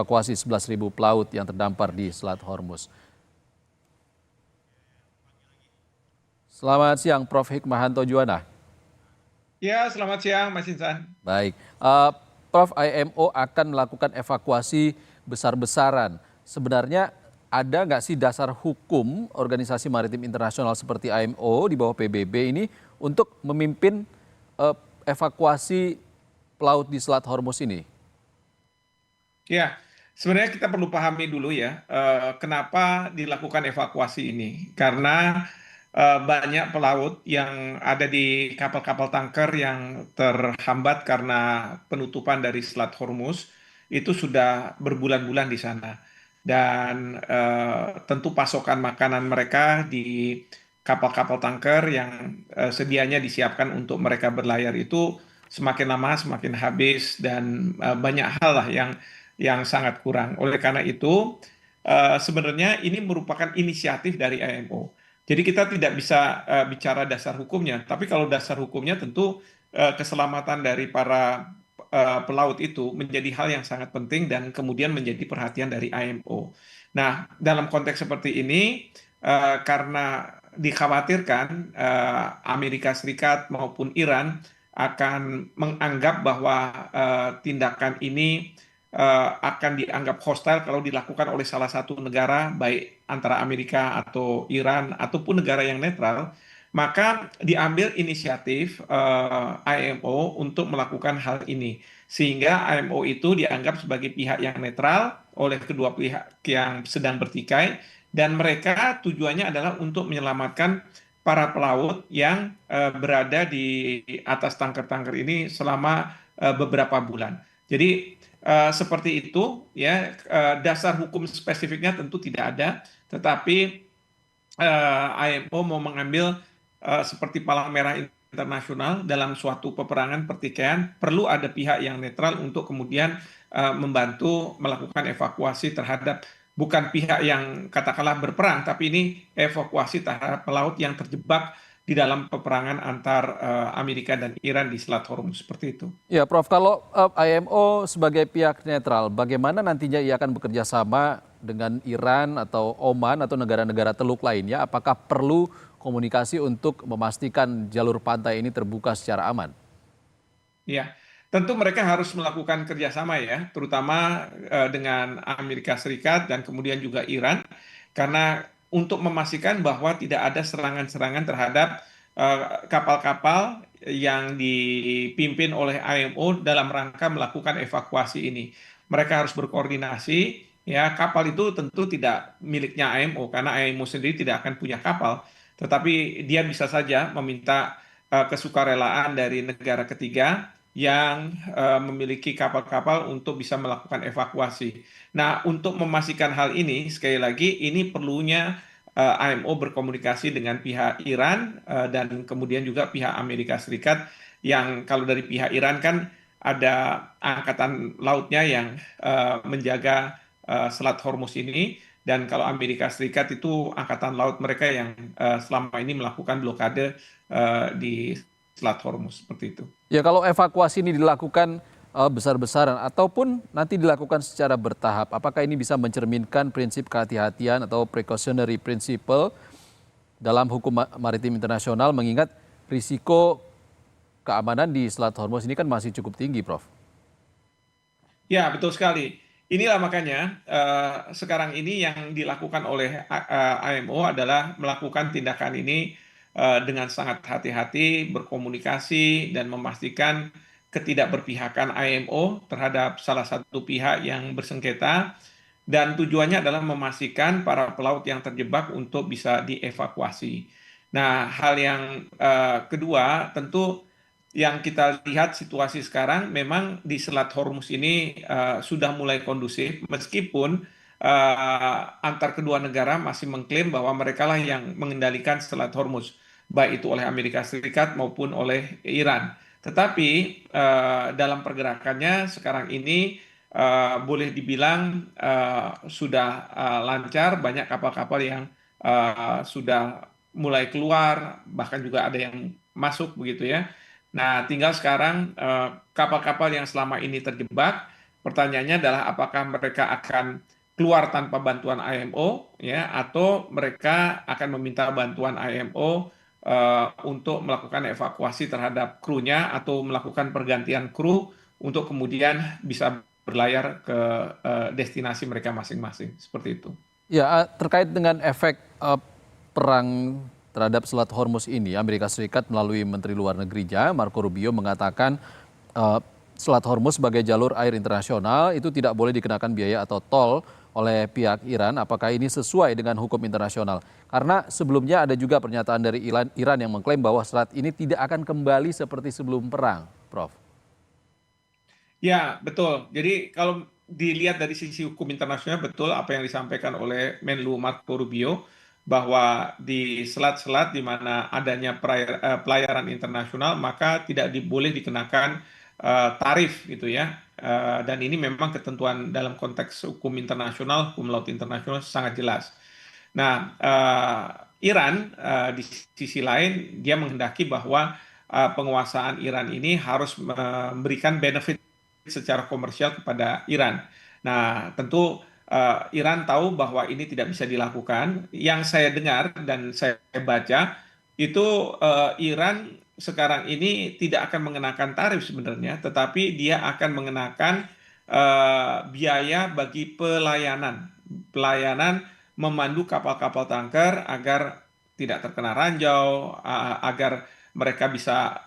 evakuasi 11.000 pelaut yang terdampar di Selat Hormuz. Selamat siang, Prof. Hikmahanto Juwana. Ya, selamat siang Mas Insan. Baik, Prof, IMO akan melakukan evakuasi besar-besaran. Sebenarnya ada nggak sih dasar hukum organisasi maritim internasional seperti IMO di bawah PBB ini untuk memimpin evakuasi pelaut di Selat Hormuz ini? Ya, sebenarnya kita perlu pahami dulu ya, kenapa dilakukan evakuasi ini. Karena banyak pelaut yang ada di kapal-kapal tanker yang terhambat karena penutupan dari Selat Hormuz itu sudah berbulan-bulan di sana. Dan tentu pasokan makanan mereka di kapal-kapal tanker yang sedianya disiapkan untuk mereka berlayar itu semakin lama semakin habis dan banyak hal lah yang sangat kurang. Oleh karena itu, sebenarnya ini merupakan inisiatif dari IMO. Jadi kita tidak bisa bicara dasar hukumnya, tapi kalau dasar hukumnya tentu keselamatan dari para pelaut itu menjadi hal yang sangat penting dan kemudian menjadi perhatian dari IMO. Nah, dalam konteks seperti ini, karena dikhawatirkan Amerika Serikat maupun Iran akan menganggap bahwa tindakan ini akan dianggap hostile kalau dilakukan oleh salah satu negara, baik antara Amerika atau Iran ataupun negara yang netral, maka diambil inisiatif IMO untuk melakukan hal ini. Sehingga IMO itu dianggap sebagai pihak yang netral oleh kedua pihak yang sedang bertikai, dan mereka tujuannya adalah untuk menyelamatkan para pelaut yang berada di atas tanker-tanker ini selama beberapa bulan. Jadi seperti itu ya, dasar hukum spesifiknya tentu tidak ada, tetapi IMO mau mengambil seperti palang merah internasional dalam suatu peperangan pertikaian, perlu ada pihak yang netral untuk kemudian membantu melakukan evakuasi terhadap bukan pihak yang katakanlah berperang, tapi ini evakuasi terhadap pelaut yang terjebak di dalam peperangan antar Amerika dan Iran di Selat Hormuz seperti itu. Ya, Prof, kalau IMO sebagai pihak netral, bagaimana nantinya ia akan bekerja sama dengan Iran atau Oman atau negara-negara Teluk lainnya? Apakah perlu komunikasi untuk memastikan jalur pantai ini terbuka secara aman? Ya, tentu mereka harus melakukan kerjasama ya, terutama dengan Amerika Serikat dan kemudian juga Iran, karena untuk memastikan bahwa tidak ada serangan-serangan terhadap kapal-kapal yang dipimpin oleh IMO dalam rangka melakukan evakuasi ini. Mereka harus berkoordinasi, ya kapal itu tentu tidak miliknya IMO, karena IMO sendiri tidak akan punya kapal, tetapi dia bisa saja meminta kesukarelaan dari negara ketiga yang memiliki kapal-kapal untuk bisa melakukan evakuasi. Nah, untuk memastikan hal ini, sekali lagi, ini perlunya IMO berkomunikasi dengan pihak Iran dan kemudian juga pihak Amerika Serikat, yang kalau dari pihak Iran kan ada angkatan lautnya yang menjaga Selat Hormuz ini, dan kalau Amerika Serikat itu angkatan laut mereka yang selama ini melakukan blokade di Selat Hormuz seperti itu. Ya, kalau evakuasi ini dilakukan besar-besaran ataupun nanti dilakukan secara bertahap, apakah ini bisa mencerminkan prinsip kehati-hatian atau precautionary principle dalam hukum maritim internasional mengingat risiko keamanan di Selat Hormuz ini kan masih cukup tinggi, Prof. Ya, betul sekali. Inilah makanya sekarang ini yang dilakukan oleh IMO adalah melakukan tindakan ini dengan sangat hati-hati, berkomunikasi, dan memastikan ketidakberpihakan IMO terhadap salah satu pihak yang bersengketa. Dan tujuannya adalah memastikan para pelaut yang terjebak untuk bisa dievakuasi. Nah, hal yang kedua tentu yang kita lihat situasi sekarang memang di Selat Hormuz ini sudah mulai kondusif, meskipun antar kedua negara masih mengklaim bahwa mereka lah yang mengendalikan Selat Hormuz, baik itu oleh Amerika Serikat maupun oleh Iran. Tetapi dalam pergerakannya sekarang ini boleh dibilang sudah lancar, banyak kapal-kapal yang sudah mulai keluar, bahkan juga ada yang masuk begitu ya. Nah, tinggal sekarang kapal-kapal yang selama ini terjebak Pertanyaannya adalah apakah mereka akan keluar tanpa bantuan IMO ya atau mereka akan meminta bantuan IMO untuk melakukan evakuasi terhadap krunya atau melakukan pergantian kru untuk kemudian bisa berlayar ke destinasi mereka masing-masing seperti itu. Ya, terkait dengan efek perang terhadap Selat Hormuz ini, Amerika Serikat melalui Menteri Luar Negerinya, Marco Rubio mengatakan eh, Selat Hormuz sebagai jalur air internasional itu tidak boleh dikenakan biaya atau tol oleh pihak Iran. Apakah ini sesuai dengan hukum internasional? Karena sebelumnya ada juga pernyataan dari Iran yang mengklaim bahwa selat ini tidak akan kembali seperti sebelum perang, Prof. Ya, betul. Jadi kalau dilihat dari sisi hukum internasional, betul apa yang disampaikan oleh Menlu Marco Rubio, bahwa di selat-selat di mana adanya pelayaran internasional, maka tidak boleh dikenakan tarif gitu ya. Dan ini memang ketentuan dalam konteks hukum internasional, hukum laut internasional sangat jelas. Nah, Iran di sisi lain dia menghendaki bahwa penguasaan Iran ini harus memberikan benefit secara komersial kepada Iran. Nah, tentu Iran tahu bahwa ini tidak bisa dilakukan. Yang saya dengar dan saya baca itu Iran sekarang ini tidak akan mengenakan tarif sebenarnya, tetapi dia akan mengenakan biaya bagi pelayanan memandu kapal-kapal tanker agar tidak terkena ranjau, agar mereka bisa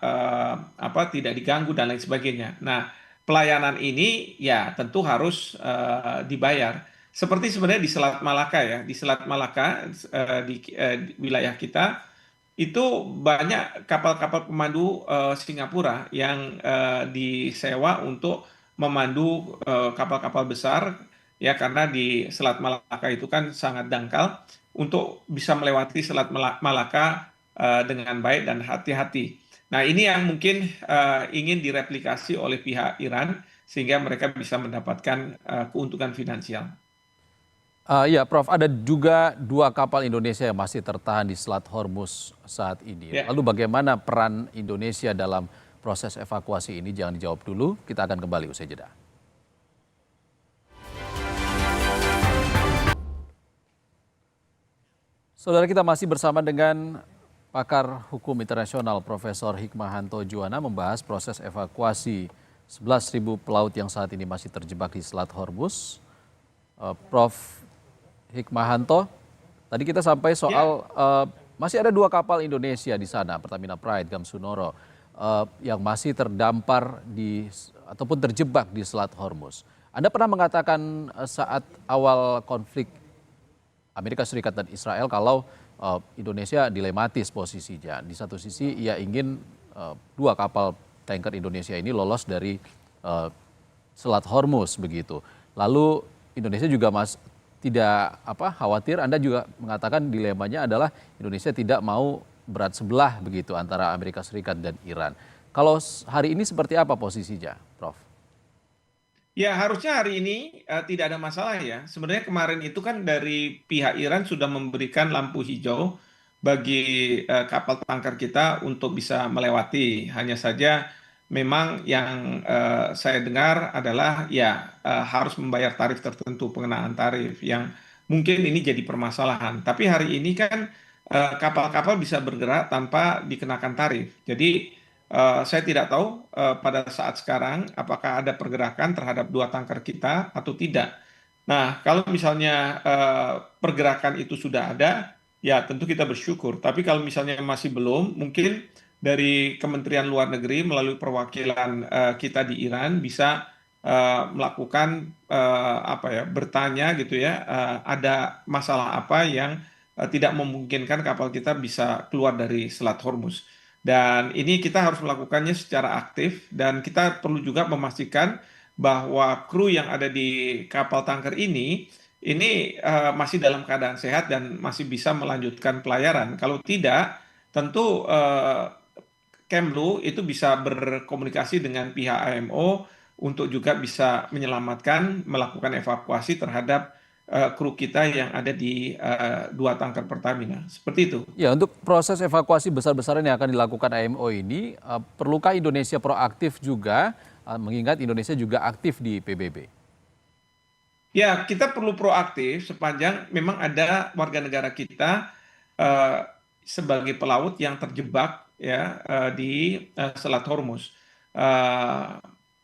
tidak diganggu dan lain sebagainya. Nah, pelayanan ini ya tentu harus dibayar. Seperti sebenarnya di Selat Malaka ya, di Selat Malaka di wilayah kita itu banyak kapal-kapal pemandu Singapura yang disewa untuk memandu kapal-kapal besar ya karena di Selat Malaka itu kan sangat dangkal untuk bisa melewati Selat Malaka dengan baik dan hati-hati. Nah, ini yang mungkin ingin direplikasi oleh pihak Iran sehingga mereka bisa mendapatkan keuntungan finansial. Ya, Prof, ada juga dua kapal Indonesia yang masih tertahan di Selat Hormuz saat ini. Ya. Lalu bagaimana peran Indonesia dalam proses evakuasi ini? Jangan dijawab dulu, kita akan kembali usai jeda. Saudara, kita masih bersama dengan pakar hukum internasional Profesor Hikmahanto Juwana membahas proses evakuasi 11.000 pelaut yang saat ini masih terjebak di Selat Hormuz. Prof. Hikmahanto, tadi kita sampai soal masih ada dua kapal Indonesia di sana, Pertamina Pride, Gamsunoro, yang masih terdampar ataupun terjebak di Selat Hormuz. Anda pernah mengatakan saat awal konflik Amerika Serikat dan Israel kalau Indonesia dilematis posisinya. Di satu sisi ia ingin dua kapal tanker Indonesia ini lolos dari Selat Hormuz begitu. Lalu Indonesia juga tidak khawatir. Anda juga mengatakan dilemanya adalah Indonesia tidak mau berat sebelah begitu antara Amerika Serikat dan Iran. Kalau hari ini seperti apa posisinya, Prof? Ya, harusnya hari ini tidak ada masalah ya. Sebenarnya kemarin itu kan dari pihak Iran sudah memberikan lampu hijau bagi kapal tanker kita untuk bisa melewati. Hanya saja memang yang saya dengar adalah ya harus membayar tarif tertentu, pengenaan tarif yang mungkin ini jadi permasalahan. Tapi hari ini kan kapal-kapal bisa bergerak tanpa dikenakan tarif. Jadi saya tidak tahu pada saat sekarang apakah ada pergerakan terhadap dua tanker kita atau tidak. Nah, kalau misalnya pergerakan itu sudah ada, ya tentu kita bersyukur. Tapi kalau misalnya masih belum, mungkin dari Kementerian Luar Negeri melalui perwakilan kita di Iran bisa melakukan bertanya gitu ya, ada masalah apa yang tidak memungkinkan kapal kita bisa keluar dari Selat Hormuz. Dan ini kita harus melakukannya secara aktif dan kita perlu juga memastikan bahwa kru yang ada di kapal tanker ini masih dalam keadaan sehat dan masih bisa melanjutkan pelayaran. Kalau tidak, tentu Kemlu itu bisa berkomunikasi dengan pihak IMO untuk juga bisa menyelamatkan, melakukan evakuasi terhadap kru kita yang ada di dua tanker Pertamina. Seperti itu. Ya, untuk proses evakuasi besar-besaran yang akan dilakukan IMO ini, perlukah Indonesia proaktif juga mengingat Indonesia juga aktif di PBB. Ya, kita perlu proaktif sepanjang memang ada warga negara kita eh, sebagai pelaut yang terjebak ya di Selat Hormuz. Eh,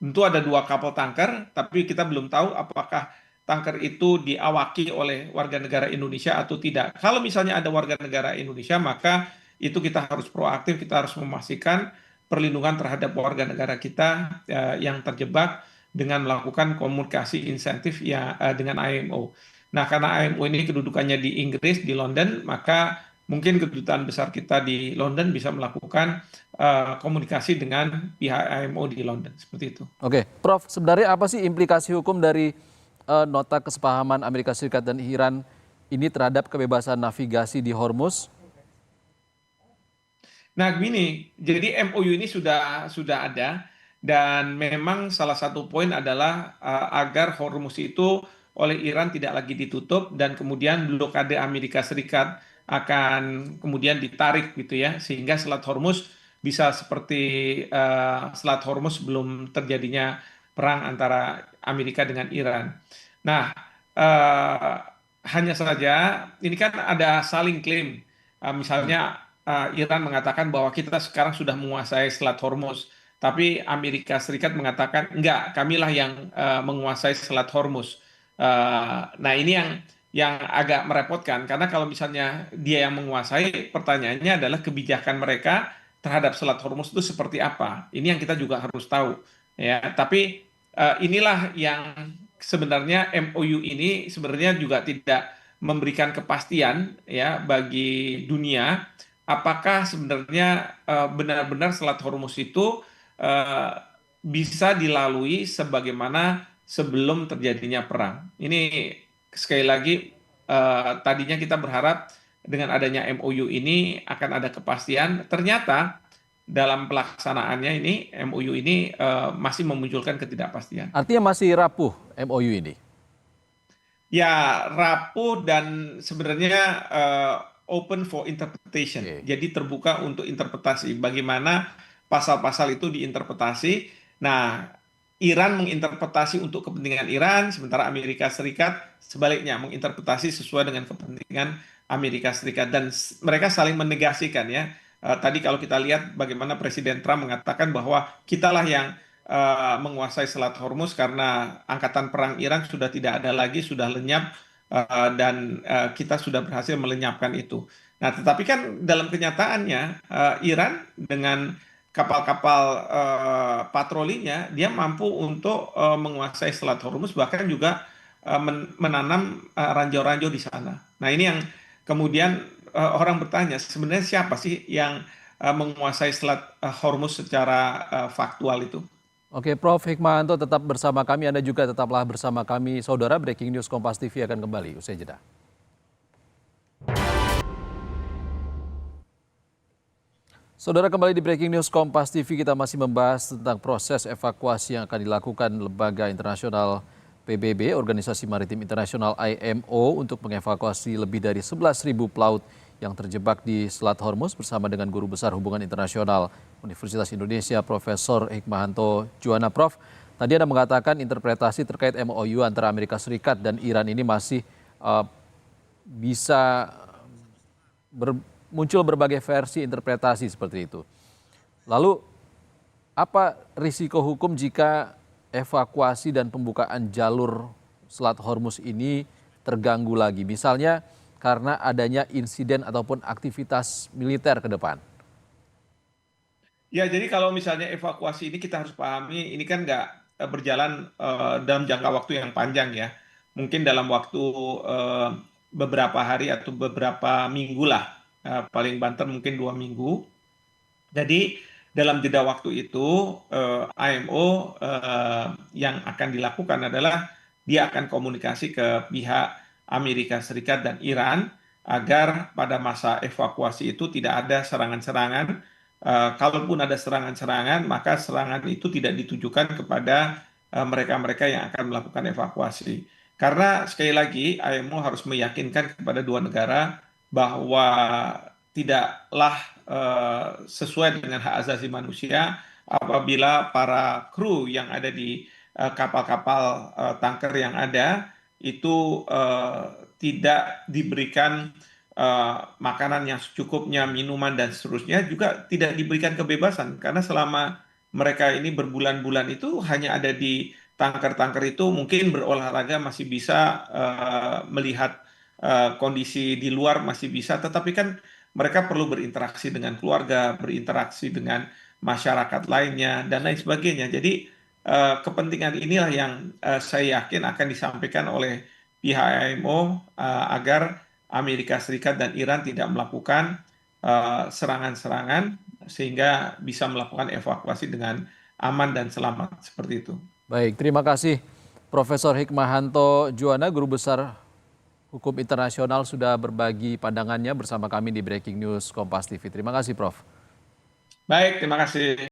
Tentu ada dua kapal tanker, tapi kita belum tahu apakah tanker itu diawaki oleh warga negara Indonesia atau tidak. Kalau misalnya ada warga negara Indonesia, maka itu kita harus proaktif, kita harus memastikan perlindungan terhadap warga negara kita yang terjebak dengan melakukan komunikasi insentif ya dengan IMO. Nah, karena IMO ini kedudukannya di Inggris, di London, maka mungkin kedutaan besar kita di London bisa melakukan komunikasi dengan pihak IMO di London, seperti itu. Oke, Prof, sebenarnya apa sih implikasi hukum dari nota kesepahaman Amerika Serikat dan Iran ini terhadap kebebasan navigasi di Hormuz? Nah, gini, jadi MOU ini sudah ada dan memang salah satu poin adalah agar Hormuz itu oleh Iran tidak lagi ditutup dan kemudian blokade Amerika Serikat akan kemudian ditarik gitu ya sehingga Selat Hormuz bisa seperti Selat Hormuz sebelum terjadinya perang antara Amerika dengan Iran. Nah, eh, hanya saja ini kan ada saling klaim. Misalnya Iran mengatakan bahwa kita sekarang sudah menguasai Selat Hormuz, tapi Amerika Serikat mengatakan enggak, kamilah yang menguasai Selat Hormuz. Nah, ini yang agak merepotkan karena kalau misalnya dia yang menguasai, pertanyaannya adalah kebijakan mereka terhadap Selat Hormuz itu seperti apa. Ini yang kita juga harus tahu, ya. Tapi inilah yang sebenarnya MOU ini sebenarnya juga tidak memberikan kepastian ya bagi dunia apakah sebenarnya benar-benar Selat Hormuz itu eh, bisa dilalui sebagaimana sebelum terjadinya perang. Ini sekali lagi tadinya kita berharap dengan adanya MOU ini akan ada kepastian. Ternyata dalam pelaksanaannya ini MOU ini masih memunculkan ketidakpastian. Artinya masih rapuh MOU ini. Ya, rapuh dan sebenarnya open for interpretation. Oke. Jadi terbuka untuk interpretasi. Bagaimana pasal-pasal itu diinterpretasi. Nah, Iran menginterpretasi untuk kepentingan Iran, sementara Amerika Serikat sebaliknya menginterpretasi sesuai dengan kepentingan Amerika Serikat. Dan mereka saling menegasikan ya. Tadi kalau kita lihat bagaimana Presiden Trump mengatakan bahwa kitalah yang menguasai Selat Hormuz karena angkatan perang Iran sudah tidak ada lagi, sudah lenyap dan kita sudah berhasil melenyapkan itu. Nah, tetapi kan dalam kenyataannya Iran dengan kapal-kapal patrolinya dia mampu untuk menguasai Selat Hormuz bahkan juga menanam ranjau-ranjau di sana. Nah, ini yang kemudian orang bertanya sebenarnya siapa sih yang menguasai Selat Hormuz secara faktual itu? Oke, Prof. Hikmahanto tetap bersama kami, Anda juga tetaplah bersama kami. Saudara, Breaking News Kompas TV akan kembali usai jeda. Saudara, kembali di Breaking News Kompas TV, kita masih membahas tentang proses evakuasi yang akan dilakukan Lembaga Internasional PBB, Organisasi Maritim Internasional IMO, untuk mengevakuasi lebih dari 11.000 pelaut yang terjebak di Selat Hormuz bersama dengan Guru Besar Hubungan Internasional Universitas Indonesia, Profesor Hikmahanto Juwana. Prof, tadi Anda mengatakan interpretasi terkait MOU antara Amerika Serikat dan Iran ini masih bisa muncul berbagai versi interpretasi seperti itu. Lalu apa risiko hukum jika evakuasi dan pembukaan jalur Selat Hormuz ini terganggu lagi? Misalnya karena adanya insiden ataupun aktivitas militer ke depan. Ya, jadi kalau misalnya evakuasi ini kita harus pahami, ini kan nggak berjalan dalam jangka waktu yang panjang ya. Mungkin dalam waktu eh, beberapa hari atau beberapa minggu lah. Paling banter mungkin 2 minggu. Jadi dalam jeda waktu itu IMO yang akan dilakukan adalah dia akan komunikasi ke pihak Amerika Serikat dan Iran agar pada masa evakuasi itu tidak ada serangan-serangan. Kalaupun ada serangan-serangan, maka serangan itu tidak ditujukan kepada mereka-mereka yang akan melakukan evakuasi. Karena sekali lagi IMO harus meyakinkan kepada dua negara bahwa tidaklah sesuai dengan hak asasi manusia apabila para kru yang ada di kapal-kapal tanker yang ada itu tidak diberikan makanan yang secukupnya, minuman dan seterusnya, juga tidak diberikan kebebasan karena selama mereka ini berbulan-bulan itu hanya ada di tanker-tanker itu, mungkin berolahraga masih bisa, melihat kondisi di luar masih bisa, tetapi kan mereka perlu berinteraksi dengan keluarga, berinteraksi dengan masyarakat lainnya, dan lain sebagainya. Jadi kepentingan inilah yang saya yakin akan disampaikan oleh pihak IMO agar Amerika Serikat dan Iran tidak melakukan serangan-serangan sehingga bisa melakukan evakuasi dengan aman dan selamat seperti itu. Baik, terima kasih Profesor Hikmahanto Juwana, Guru Besar Hukum Internasional sudah berbagi pandangannya bersama kami di Breaking News Kompas TV. Terima kasih, Prof. Baik, terima kasih.